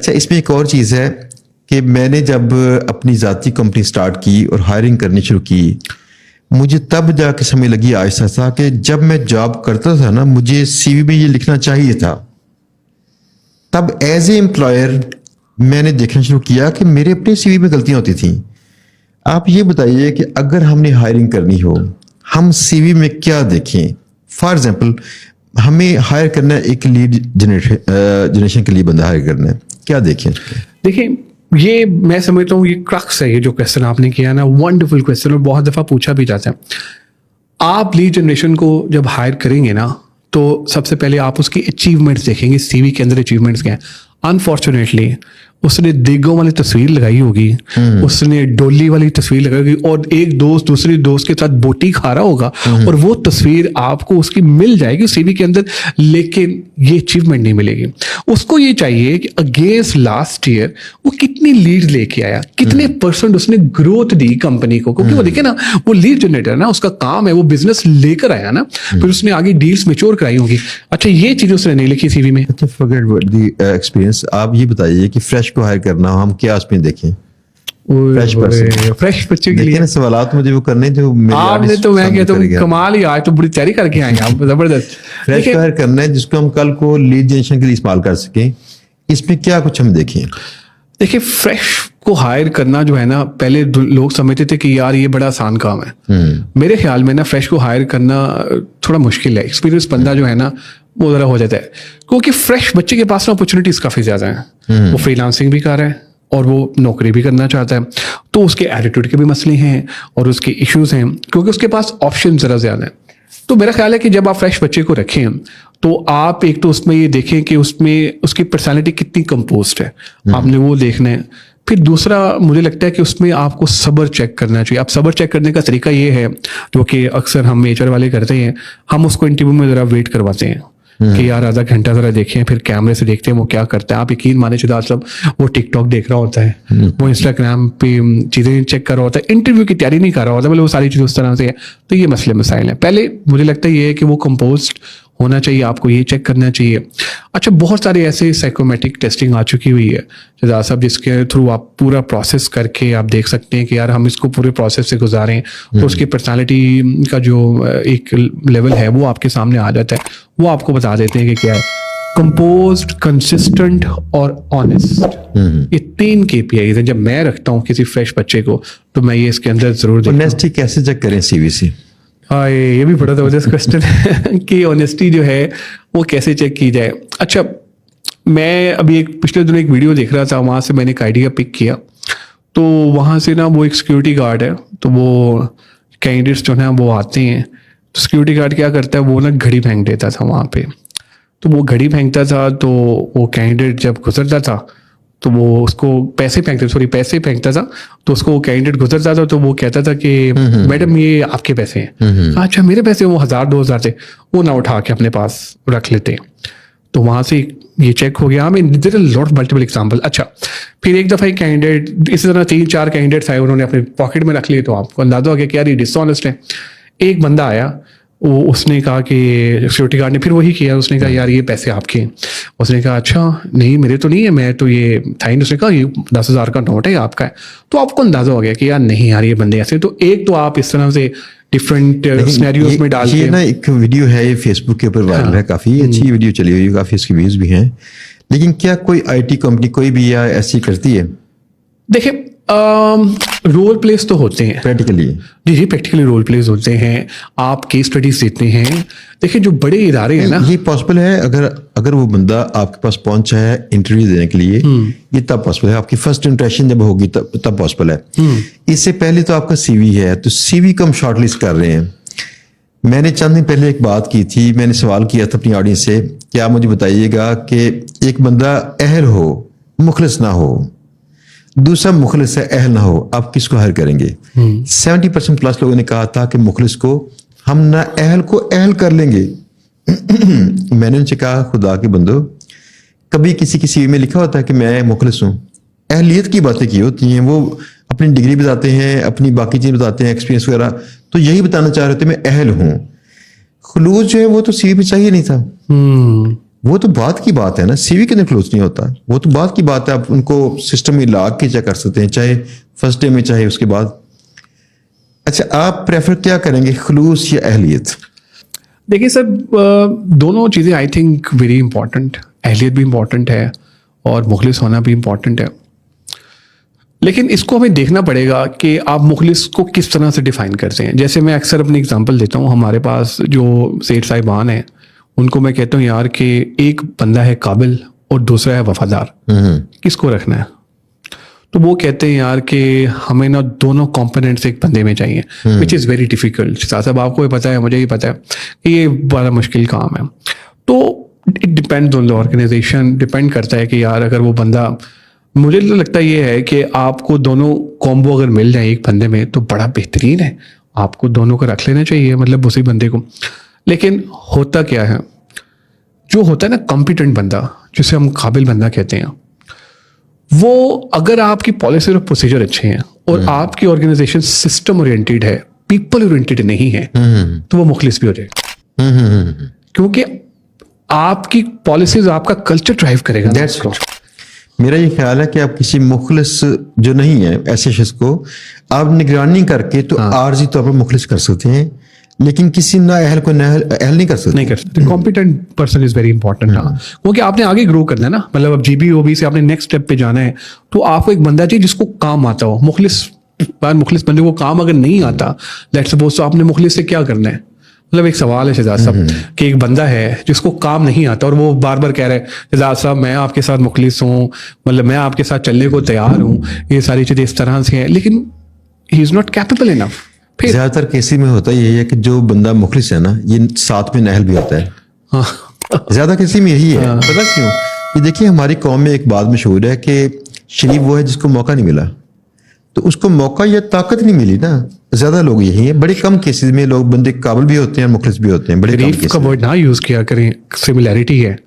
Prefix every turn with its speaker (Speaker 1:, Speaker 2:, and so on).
Speaker 1: अच्छा, इसमें एक और चीज़ है कि मैंने जब अपनी ज़ाती कंपनी स्टार्ट की और हायरिंग करनी शुरू की, मुझे तब जाके समझ लगी आहिस्ता आहिस्ता कि जब मैं जॉब करता था ना, मुझे सीवी में ये लिखना चाहिए था। तब एज ए एम्प्लॉयर मैंने देखना शुरू किया कि मेरे अपने सीवी में गलतियां होती थी। आप ये बताइए कि अगर हमने हायरिंग करनी हो, हम सीवी में क्या देखें? फॉर एग्जांपल, हमें हायर करना है, एक लीड जनरेशन के लिए बंदा हायर करना है, क्या देखें?
Speaker 2: देखिए, ये मैं समझता हूँ ये क्रक्स है, ये जो क्वेश्चन आपने किया ना, वंडरफुल क्वेश्चन, और बहुत दफ़ा पूछा भी जाता है। आप लीड जनरेशन को जब हायर करेंगे ना, तो सबसे पहले आप उसकी अचीवमेंट्स देखेंगे, सीवी के अंदर अचीवमेंट्स क्या हैं। अनफॉर्चुनेटली उसने देगों वाली तस्वीर लगाई होगी, उसने डोली वाली तस्वीर लगाई होगी, और एक दोस्त दूसरे दोस्त के साथ बोटी खा रहा होगा, और वो तस्वीर आपको उसकी मिल जाएगी सीवी के अंदर, लेकिन ये अचीवमेंट नहीं मिलेगी। उसको ये चाहिए कि अगेंस्ट लास्ट ईयर वो कितनी लीड लेके आया, कितने परसेंट उसने ग्रोथ दी कंपनी को, क्योंकि वो देखे ना, वो लीड जनरेटर ना, उसका काम है वो बिजनेस लेकर आया ना, फिर उसने आगे डील्स मैच्योर कराई होंगी। अच्छा, ये चीज उसने नहीं लिखी सीवी में।
Speaker 1: अच्छा, फॉरगेट द एक्सपीरियंस। आप ये बताइए कि फ्रेश को हायर करना हो, हम क्या उसमें देखें?
Speaker 2: फ्रेश बच्चे के लिए
Speaker 1: ना सवालात मुझे वो करने जो
Speaker 2: आपने, तो मैं कहता हूँ कमाल ही, आज तो बड़ी तैयारी करके आए हैं आप, जबरदस्त।
Speaker 1: फ्रेश को हायर करना है जिसको हम कल को लीड जनरेशन के लिए इस्तेमाल कर सकें, इसमें क्या कुछ हम देखें?
Speaker 2: देखिए, फ्रेश को हायर करना जो है ना, पहले लोग समझते थे कि यार ये बड़ा आसान काम है। मेरे ख्याल में ना, फ्रेश को हायर करना थोड़ा मुश्किल है। एक्सपीरियंस बंदा जो है ना, वो ज़रा हो जाता है, क्योंकि फ्रेश बच्चे के पास ना अपॉर्चुनिटीज़ काफ़ी ज़्यादा हैं। वो फ्रीलांसिंग भी कर रहा है और वो नौकरी भी करना चाहता है, तो उसके एटीट्यूड के भी मसले हैं और उसके इश्यूज हैं, क्योंकि उसके पास ऑप्शन ज़रा ज़्यादा है। तो मेरा ख्याल है कि जब आप फ्रेश बच्चे को रखें, तो आप एक तो उसमें ये देखें कि उसमें उसकी पर्सनैलिटी कितनी कंपोज्ड है, आपने वो देखना है। फिर दूसरा, मुझे लगता है कि उसमें आपको सब्र चेक करना चाहिए। आप सब्र चेक करने का तरीका ये है, जो कि अक्सर हम एचआर वाले करते हैं, हम उसको इंटरव्यू में ज़रा वेट करवाते हैं कि यार आधा घंटा ज़रा देखें, फिर कैमरे से देखते हैं वो क्या करता है। आप यकीन माने शुदा सब, वो टिकटॉक देख रहा होता है, वो इंस्टाग्राम पे चीज़ें चेक कर रहा होता है, इंटरव्यू की तैयारी नहीं कर रहा होता, मतलब वो सारी चीज़ें उस तरह से है। तो ये मसले मसाइल हैं। पहले मुझे लगता है ये है कि वो कंपोज्ड होना चाहिए, आपको ये चेक करना चाहिए। अच्छा, बहुत सारे ऐसे साइकोमेट्रिक टेस्टिंग आ चुकी हुई है शहजाद साहब, जिसके थ्रू आप पूरा प्रोसेस करके आप देख सकते हैं कि यार हम इसको पूरे प्रोसेस से गुजारें, तो उसकी पर्सनालिटी का जो एक लेवल है वो आपके सामने आ जाता है। वो आपको बता देते हैं कि क्या है कंपोज्ड, कंसिस्टेंट और ऑनेस्ट। ये 3 KPIs हैं। जब मैं रखता हूँ किसी फ्रेश बच्चे को, तो मैं ये इसके अंदर जरूर देखता हूं।
Speaker 1: ऑनेस्टी कैसे चेक करें सीवी से?
Speaker 2: हाँ, ये भी बड़ा जबरदस्त क्वेश्चन है कि ऑनेस्टी जो है वो कैसे चेक की जाए। अच्छा, मैं अभी पिछले दिनों एक वीडियो देख रहा था, वहाँ से मैंने एक आइडिया पिक किया। तो वहाँ से ना, वो एक सिक्योरिटी गार्ड है, तो वो कैंडिडेट्स जो है वो आते हैं, तो सिक्योरिटी गार्ड क्या करता है, वो ना घड़ी फेंक देता था वहाँ पे। तो वो घड़ी फेंकता था, तो वो कैंडिडेट जब गुजरता था, तो वो उसको पैसे फेंकता था, तो उसको कैंडिडेट गुजरता था, तो वो कहता था कि मैडम ये आपके पैसे हैं। अच्छा, मेरे पैसे? वो 1000-2000 थे, वो ना उठा के अपने पास रख लेते। तो वहाँ से ये चेक हो गया। हमें there are lot multiple example. अच्छा, फिर एक दफ़ा एक कैंडिडेट, इसी तरह 3-4 कैंडिडेट्स आए, उन्होंने अपने पॉकेट में रख लिए, तो आपको अंदाजा हो गया कि यार ये डिसऑनेस्ट है। एक बंदा आया, वो उसने कहा कि सिक्योरिटी गार्ड ने फिर वही किया, उसने कहा यार ये पैसे आपके हैं। उसने कहा अच्छा नहीं, मेरे तो नहीं है, मैं तो ये था ही। उसने कहा ये 10,000 का नोट है, आपका है। तो आपको अंदाजा हो गया कि यार नहीं यार, ये बंदे ऐसे। तो एक तो आप इस तरह से डिफरेंट सिनेरियोज में डाल के
Speaker 1: ना, एक वीडियो है ये फेसबुक के ऊपर वायरल है, काफ़ी अच्छी वीडियो चली हुई है, काफ़ी इसकी व्यूज़ भी हैं। लेकिन क्या कोई IT कंपनी कोई भी या ऐसी करती है?
Speaker 2: देखिए, रोल प्लेस तो होते हैं
Speaker 1: प्रैक्टिकली।
Speaker 2: जी, प्रैक्टिकली रोल प्लेस होते हैं, आप केस स्टडीज देते हैं। देखिए, जो बड़े इदारे हैं ना,
Speaker 1: ये पॉसिबल है अगर वो बंदा आपके पास पहुंचा है इंटरव्यू देने के लिए, ये तब पॉसिबल है। आपकी फर्स्ट इंप्रेशन जब होगी तब पॉसिबल है। इससे पहले तो आपका CV है, तो CV को हम शॉर्टलिस्ट कर रहे हैं। मैंने चंद दिन पहले एक बात की थी, मैंने सवाल किया था अपनी ऑडियंस से कि आप मुझे बताइएगा कि एक बंदा अहल हो, मुखलिस ना हो, दूसरा मुखलिस है, अहल ना हो, आप किसको हायर करेंगे? 70% प्लस लोगों ने कहा था कि मुखलिस को, हम ना अहल को अहल कर लेंगे। मैंने उनसे कहा खुदा के बंदो, कभी किसी की CV में लिखा होता है कि मैं मुखलिस हूँ? अहलियत की बातें की होती हैं, वो अपनी डिग्री बताते हैं, अपनी बाकी चीज़ बताते हैं, एक्सपीरियंस वगैरह, तो यही बताना चाह रहे थे मैं अहल हूँ। खुलूस जो है वो तो CV में चाहिए नहीं था। वो तो बात की बात है ना, सीवी के क्लोज नहीं होता, वो तो बात की बात है। आप उनको सिस्टम में लाग के चेक कर सकते हैं, चाहे फर्स्ट डे में चाहे उसके बाद। अच्छा, आप प्रेफर क्या करेंगे, खलूस या अहलियत?
Speaker 2: देखिए सर, दोनों चीज़ें आई थिंक वेरी इंपॉर्टेंट। अहलियत भी इंपॉर्टेंट है और मुखलिस होना भी इंपॉर्टेंट है, लेकिन इसको हमें देखना पड़ेगा कि आप मुखलिस को किस तरह से डिफाइन करते हैं। जैसे मैं अक्सर अपनी एग्जांपल देता हूँ, हमारे पास जो सेठ साहिबान हैं उनको मैं कहता हूँ यार कि एक बंदा है काबिल और दूसरा है वफादार, किसको रखना है? तो वो कहते हैं यार कि हमें ना दोनों कंपोनेंट्स एक बंदे में चाहिए, विच इज़ वेरी डिफिकल्ट। साहब आपको भी पता है, मुझे भी पता है कि ये बड़ा मुश्किल काम है। तो it depends on the organization, depend करता है कि यार अगर वो बंदा, मुझे तो लगता ये है कि आपको दोनों कॉम्बो अगर मिल जाए एक बंदे में तो बड़ा बेहतरीन है, आपको दोनों को रख लेना चाहिए, मतलब उसी बंदे को। लेकिन होता क्या है, जो होता है ना कॉम्पिटेंट बंदा, जिसे हम काबिल बंदा कहते हैं, वो अगर आपकी पॉलिसी और प्रोसीजर अच्छे हैं और आपकी ऑर्गेनाइजेशन सिस्टम ओरिएंटेड है, पीपल ओरिएंटेड नहीं है, तो वो मुखलिस भी हो जाएगा, क्योंकि आपकी पॉलिसीज आपका कल्चर ड्राइव करेगा।
Speaker 1: मेरा ये ख्याल है कि आप किसी मुखलिस जो नहीं है ऐसे शख्स को आप निगरानी करके तो आर्जी तौर पर मुखलिस कर सकते हैं, लेकिन किसी ना अहल को अहल नहीं कर सकते।
Speaker 2: Competent person is very important. हाँ, क्योंकि आपने आगे ग्रो करना है ना, मतलब अब जीबी ओबी से आपने नेक्स्ट स्टेप पे जाना है, तो आपको एक बंदा चाहिए जिसको काम आता हो। मुखलिस बंदे को काम अगर नहीं आता, लेट्स सपोज, तो आपने मुखलिस से क्या करना है? मतलब एक सवाल है शहजाद साहब कि एक बंदा है जिसको काम नहीं आता और वो बार बार कह रहा है शहजाद साहब मैं आपके साथ मुखलिस हूँ, मतलब मैं आपके साथ चलने को तैयार हूँ, ये सारी चीजें इस तरह से हैं, लेकिन he is not capable enough.
Speaker 1: ज्यादातर केसेस में होता यही है कि जो बंदा मुखलिस है ना, ये साथ में नहल भी होता है।
Speaker 2: हाँ,
Speaker 1: ज्यादा केसेस में यही है। पता क्यों? ये देखिए, हमारी कौम में एक बात मशहूर है कि शरीफ वो है जिसको मौका नहीं मिला, तो उसको मौका या ताकत नहीं मिली ना। ज्यादा लोग यही है, बड़े कम केसेस में लोग बंदे काबिल भी होते हैं, मुखलिस भी होते हैं, बड़े कम केसेस
Speaker 2: का वर्ड ना यूज किया करें, सिमिलैरिटी है।